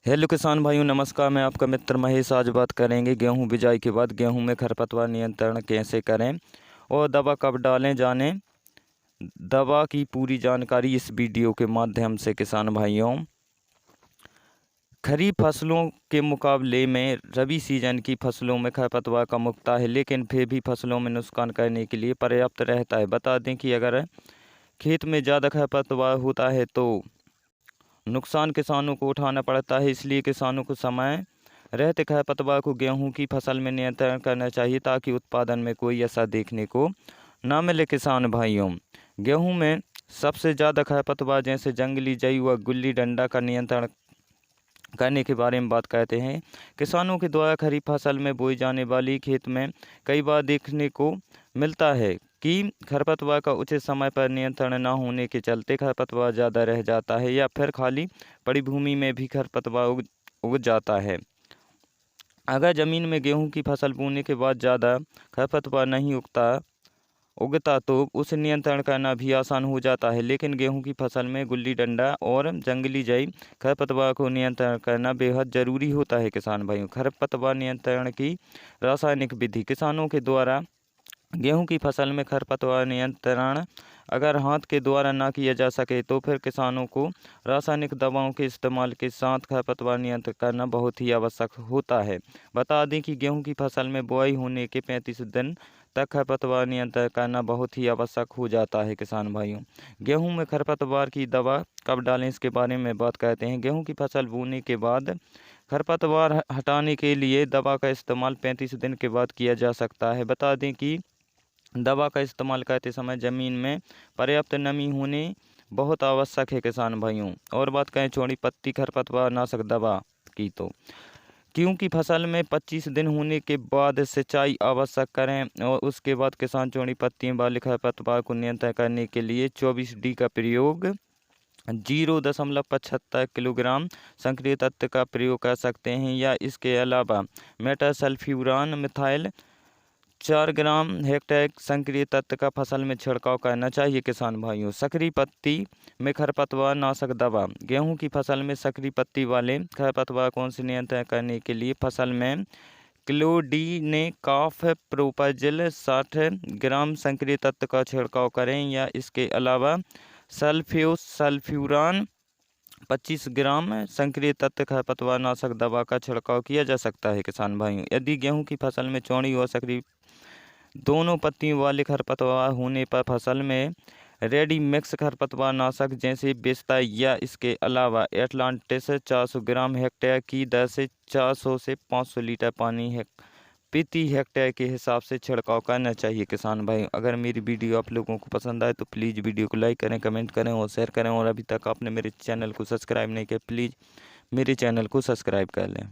Hello किसान भाइयों, नमस्कार। मैं आपका मित्र महेश। आज बात करेंगे गेहूं बिजाई के बाद गेहूं में खरपतवार नियंत्रण कैसे करें और दवा कब डालें। जानें दवा की पूरी जानकारी इस वीडियो के माध्यम से। किसान भाइयों, खरीफ फसलों के मुकाबले में रबी सीजन की फसलों में खरपतवार कम उगता है, लेकिन फिर भी फसलों में नुकसान करने के लिए पर्याप्त रहता है। बता दें कि अगर खेत में ज़्यादा खरपतवार होता है तो नुकसान किसानों को उठाना पड़ता है। इसलिए किसानों को समय रहते खरपतवार को गेहूं की फसल में नियंत्रण करना चाहिए, ताकि उत्पादन में कोई असर देखने को ना मिले। किसान भाइयों, गेहूं में सबसे ज़्यादा खरपतवार जैसे जंगली जई व गुल्ली डंडा का नियंत्रण करने के बारे में बात करते हैं। किसानों के द्वारा खरीफ फसल में बोई जाने वाली खेत में कई बार देखने को मिलता है कि खरपतवार का उचित समय पर नियंत्रण न होने के चलते खरपतवार ज़्यादा रह जाता है, या फिर खाली पड़ी भूमि में भी खरपतवार उग जाता है। अगर ज़मीन में गेहूं की फसल बोने के बाद ज़्यादा खरपतवार नहीं उगता तो उसे नियंत्रण करना भी आसान हो जाता है। लेकिन गेहूं की फसल में गुल्ली डंडा और जंगली जई खरपतवार को नियंत्रण करना बेहद ज़रूरी होता है। किसान भाइयों, खरपतवार नियंत्रण की रासायनिक विधि। किसानों के द्वारा गेहूं की फसल में खरपतवार नियंत्रण अगर हाथ के द्वारा ना किया जा सके तो फिर किसानों को रासायनिक दवाओं के इस्तेमाल के साथ खरपतवार नियंत्रण करना बहुत ही आवश्यक होता है। बता दें कि गेहूं की फसल में बुआई होने के 35 दिन तक खरपतवार नियंत्रण करना बहुत ही आवश्यक हो जाता है। किसान भाइयों, गेहूं में खरपतवार की दवा कब डालें, इसके बारे में बात करते हैं। गेहूं की फसल बोने के बाद खरपतवार हटाने के लिए दवा का इस्तेमाल 35 दिन के बाद किया जा सकता है। बता दें कि दवा का इस्तेमाल करते समय ज़मीन में पर्याप्त नमी होने बहुत आवश्यक है। किसान भाइयों, और बात करें चौड़ी पत्ती खरपतवार नाशक दवा की, तो क्योंकि फसल में 25 दिन होने के बाद सिंचाई आवश्यक करें, और उसके बाद किसान चौड़ी पत्तियों वाले खरपतवार को नियंत्रण करने के लिए 24D का प्रयोग 0.75 किलोग्राम सक्रिय तत्व का प्रयोग कर सकते हैं, या इसके अलावा मेटासल्फ्यूरान मिथाइल 4 ग्राम हेक्टेयर सक्रिय तत्व का फसल में छिड़काव करना चाहिए। किसान भाइयों, सक्रिय पत्ती में खरपतवार नाशक दवा। गेहूं की फसल में सक्रिय पत्ती वाले खरपतवार कौन से नियंत्रण करने के लिए फसल में क्लोडिनेकाफ प्रोपाजिल 60 ग्राम सक्रिय तत्व का छिड़काव करें, या इसके अलावा सल्फ्यूरान 25 ग्राम सक्रिय तत्व खरपतवार नाशक दवा का छिड़काव किया जा सकता है। किसान भाइयों, यदि गेहूं की फसल में चौड़ी और सक्रिय दोनों पत्तियों वाले खरपतवार होने पर फसल में रेडी मिक्स खरपतवार नाशक जैसे बेस्ता या इसके अलावा एटलांटिस 400 ग्राम हेक्टेयर की दर से 400 से 500 लीटर पानी प्रति हेक्टेयर के हिसाब से छिड़काव करना चाहिए। किसान भाई, अगर मेरी वीडियो आप लोगों को पसंद आए तो प्लीज़ वीडियो को लाइक करें, कमेंट करें और शेयर करें। और अभी तक आपने मेरे चैनल को सब्सक्राइब नहीं किया, प्लीज़ मेरे चैनल को सब्सक्राइब कर लें।